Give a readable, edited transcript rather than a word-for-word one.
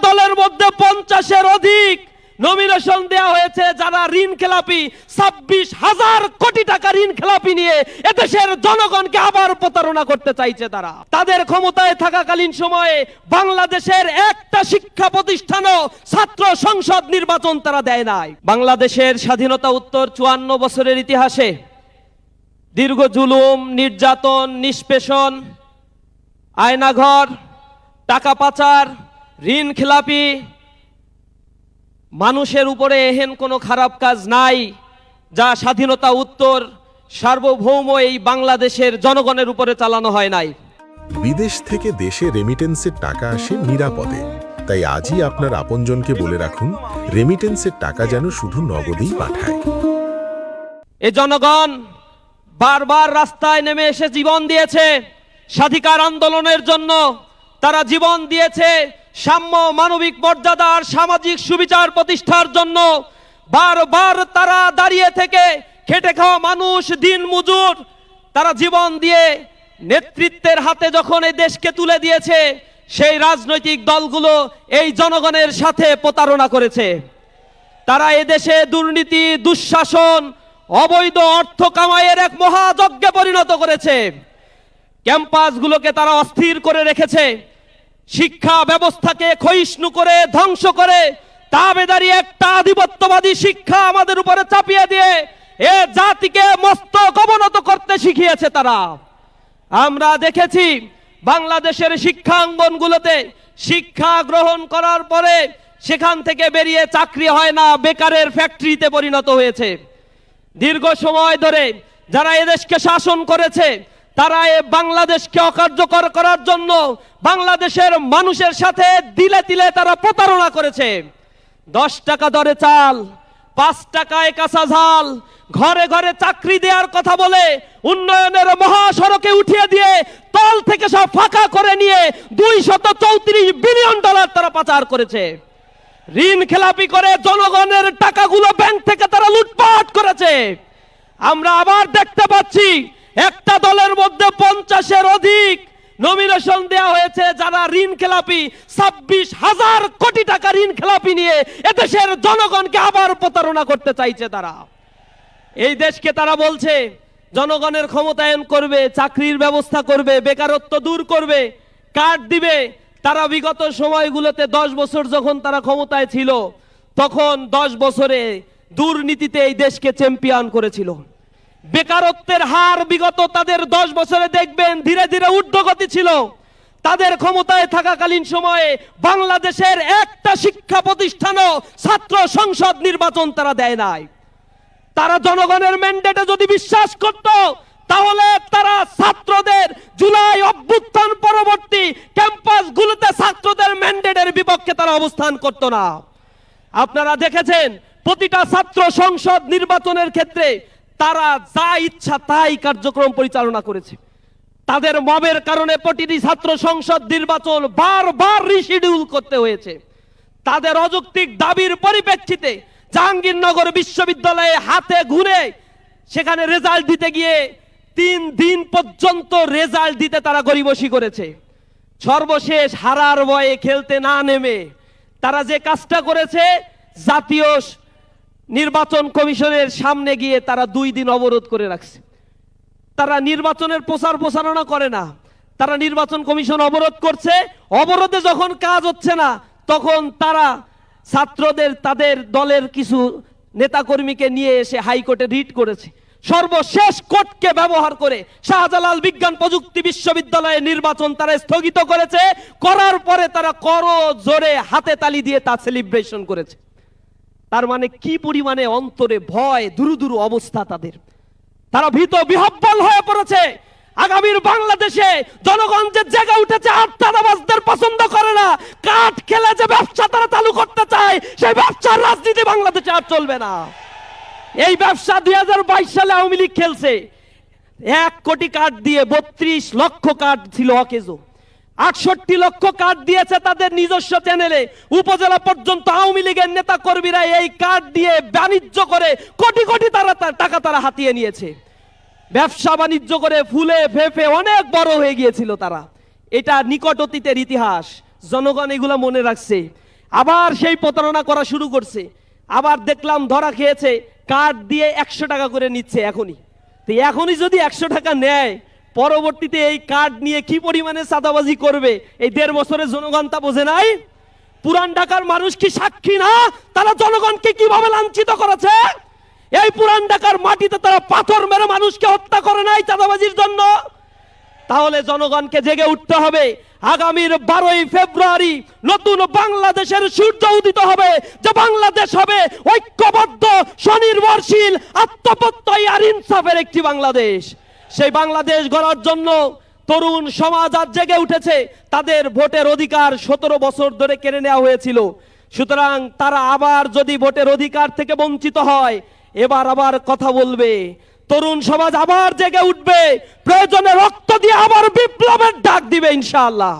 দলের মধ্যে 50-এর অধিক নমিনেশন দেওয়া হয়েছে যারা ঋণ খেলাপি, 26,000 কোটি টাকা ঋণ খেলাপি নিয়ে এদেশের জনগণকে আবার প্রতারণা করতে চাইছে। তারা তাদের ক্ষমতায় থাকাকালীন সময়ে বাংলাদেশের একটা শিক্ষা প্রতিষ্ঠানও ছাত্র সংসদ নির্বাচন তারা দেয় নাই। বাংলাদেশের স্বাধীনতা উত্তর 54 বছরের ইতিহাসে দীর্ঘ জুলুম, নির্যাতন, নিষ্পেষণ, আয়নাঘর, টাকা পাচার, ঋণ খেলাপি, মানুষের উপরে এহেন কোনো খারাপ কাজ নাই যা স্বাধীনতা উত্তর সার্বভৌম এই বাংলাদেশের জনগণের উপরে চালানো হয় নাই। বিদেশ থেকে দেশে রেমিটেন্সের টাকা আসে নিরাপদে, তাই আজই আপনার আপনজনকে বলে রাখুন রেমিটেন্সের টাকা যেন শুধু নগদেই পাঠায়। এই জনগণ বারবার রাস্তায় নেমে এসে জীবন দিয়েছে স্বাধিকার আন্দোলনের জন্য। তারা জীবন দিয়েছে সাম্য, মানবিক মর্যাদা আর সামাজিক সুবিচার প্রতিষ্ঠার জন্য। বারবার তারা দাঁড়িয়ে থেকে খেটে খাওয়া মানুষ, দিন মজুর, তারা জীবন দিয়ে নেতৃত্বের হাতে যখন এই দেশকে তুলে দিয়েছে, সেই রাজনৈতিক দলগুলো এই জনগণের সাথে প্রতারণা করেছে। তারা এদেশে দুর্নীতি, দুঃশাসন, অবৈধ অর্থ কামাইয়ের এক মহাযজ্ঞে পরিণত করেছে। ক্যাম্পাসগুলোকে তারা অস্থির করে রেখেছে, শিক্ষা ব্যবস্থাকে ক্ষয়িষ্ণু করে ধ্বংস করে তাবেদারি একটা আধিপত্যবাদী শিক্ষা আমাদের উপরে চাপিয়ে দিয়ে এ জাতিকে মস্তক অবনত করতে শিখিয়েছে তারা। আমরা দেখেছি বাংলাদেশের শিক্ষাঙ্গনগুলোতে শিক্ষা গ্রহণ করার পরে সেখান থেকে বেরিয়ে চাকরি হয় না, বেকারের ফ্যাক্টরিতে পরিণত হয়েছে। দীর্ঘ সময় ধরে যারা এদেশকে শাসন করেছে তারা বাংলাদেশকে অকার্যকর করার জন্য বাংলাদেশের মানুষের সাথে দিলে দিলে তারা প্রতারণা করেছে। 10 টাকা দরে চাল, 5 টাকায় কাঁচা ঝাল, ঘরে ঘরে চাকরি দেওয়ার কথা বলে উন্নয়নের মহাসড়কে উঠিয়ে দিয়ে তল থেকে সব ফাঁকা করে নিয়ে $234 বিলিয়ন তারা পাচার করেছে। ঋণ খেলাপি করে জনগণের টাকাগুলো ব্যাংক থেকে তারা লুটপাট করেছে। আমরা আবার দেখতে পাচ্ছি একটা দলের মধ্যে 50-এর অধিক নমিনেশন দেওয়া হয়েছে যারা ঋণ খেলাপি, 26,000 কোটি টাকা ঋণ খেলাপি নিয়ে এদেশের জনগণকে আবার প্রতারণা করতে চাইছে। তারা এই দেশকে তারা বলছে জনগণের ক্ষমতায়ন করবে, চাকরির ব্যবস্থা করবে, বেকারত্ব দূর করবে, কার্ড দিবে। তারা বিগত সময়গুলোতে 10 বছর যখন তারা ক্ষমতায় ছিল তখন 10 বছরে দুর্নীতিতে এই দেশকে চ্যাম্পিয়ন করেছিল। বেকারত্বের হার বিগত তাদের 10 বছরে দেখবেন ধীরে ধীরে ঊর্ধ্বগতি ছিল। তাদের ক্ষমতায় থাকাকালীন সময়ে বাংলাদেশের একটা শিক্ষা প্রতিষ্ঠানও ছাত্র সংসদ নির্বাচন তারা দেয় নাই। তারা জনগণের ম্যান্ডেটে যদি বিশ্বাস করত তাহলে তারা ছাত্রদের জুলাই অভ্যুত্থান পরবর্তী ক্যাম্পাসগুলোতে ছাত্রদের ম্যান্ডেটের বিপক্ষে তারা অবস্থান করত না। আপনারা দেখেছেন প্রতিটা ছাত্র সংসদ নির্বাচনের ক্ষেত্রে তারা যা ইচ্ছা তাই কার্যক্রম পরিচালনা করেছে। তাদের মবের কারণে প্রতিটি ছাত্র সংসদ নির্বাচন বারবার রিশিডিউল করতে হয়েছে। তাদের অযৌক্তিক দাবির পরিপ্রেক্ষিতে জাহাঙ্গীরনগর বিশ্ববিদ্যালয়ে হাতে ঘুরে সেখানে রেজাল্ট দিতে গিয়ে 3 দিন পর্যন্ত রেজাল্ট দিতে তারা গরিবসী করেছে। সর্বশেষ হারার ভয়ে খেলতে না নেমে তারা যে কাজটা করেছে, জাতীয় নির্বাচন কমিশনের সামনে গিয়ে তারা 2 দিন অবরোধ করে রাখছে। তারা নির্বাচনের প্রচারণা করে না, তারা নির্বাচন কমিশন অবরোধ করছে। অবরোধে যখন কাজ হচ্ছে না তখন তারা ছাত্রদের, তাদের দলের কিছু নেতাকর্মীকে নিয়ে এসে হাইকোর্টে রিট করেছে। সর্বশেষ কোর্টকে ব্যবহার করে শাহজালাল বিজ্ঞান প্রযুক্তি বিশ্ববিদ্যালয়ের নির্বাচন তারা স্থগিত করেছে। করার পরে তারা করো জোরে হাতে তালি দিয়ে তা সেলিব্রেশন করেছে। তার মানে কি পরিমাণে অন্তরে ভয়, দুরু অবস্থা তাদের। তারা ভীত বিহ্বল হয়ে পড়েছে। আগামীর বাংলাদেশে জনগণ যে জেগে উঠেছে, আত্মদাবাজদের পছন্দ করে না, কাঠ খেলে যে ব্যবসা তারা চালু করতে চায়, সেই ব্যবসার রাজনীতি বাংলাদেশে আর চলবে না। এই ব্যবসা 2022 সালে আওয়ামী লীগ খেলছে। 1 কোটি কার্ড দিয়ে 32 লক্ষ কার্ড ছিল অকেজো। 68 লক্ষ কার্ড দিয়েছে তাদের নিজস্ব চ্যানেলে। উপজেলা পর্যন্ত আওয়ামী লীগের নেতা কর্মীরা এই কার্ড দিয়ে বাণিজ্য করে কোটি কোটি টাকা তারা হাতিয়ে নিয়েছে। ব্যবসা বাণিজ্য করে ফুলে ফেপে অনেক বড় হয়ে গিয়েছিল তারা। এটা নিকট অতীতের ইতিহাস, জনগণ এগুলো মনে রাখছে। আবার সেই প্রতারণা করা শুরু করছে। আবার দেখলাম ধরা খেয়েছে, কার্ড দিয়ে 100 টাকা করে নিচ্ছে এখনই। তো এখনই যদি 100 টাকা নেয়, পরবর্তীতে এই কার্ড নিয়ে কি পরিমাণে চাঁদাবাজি করবে, এই 1.5 বছরের জনগণ তা বোঝে নাই। পুরান ঢাকার মানুষ কি সাক্ষী না, তারা জনগণকে কিভাবে লাঞ্ছিত করেছে। এই পুরান ঢাকার মাটিতে তারা পাথর মেরে মানুষকে হত্যা করে নাই চাঁদাবাজির জন্য। তাহলে জনগণকে জেগে উঠতে হবে। আগামীর 12ই ফেব্রুয়ারি নতুন বাংলাদেশের সূর্য উদিত হবে, যে বাংলাদেশ হবে ঐক্যবদ্ধ, স্বনির্ভরশীল, আত্মপ্রত্যয়ী আর ইনসাফের একটি বাংলাদেশ। সেই বাংলাদেশ গড়ার জন্য তরুণ সমাজ আজ জেগে উঠেছে। তাদের ভোটের অধিকার 17 বছর ধরে কেড়ে নেওয়া হয়েছিল। সুতরাং তারা আবার যদি ভোটের অধিকার থেকে বঞ্চিত হয়, এবার আবার কথা বলবে। তরুণ সমাজ আবার জেগে উঠবে, প্রয়োজনে রক্ত দিয়ে আবার বিপ্লবের ডাক দিবে ইনশাআল্লাহ।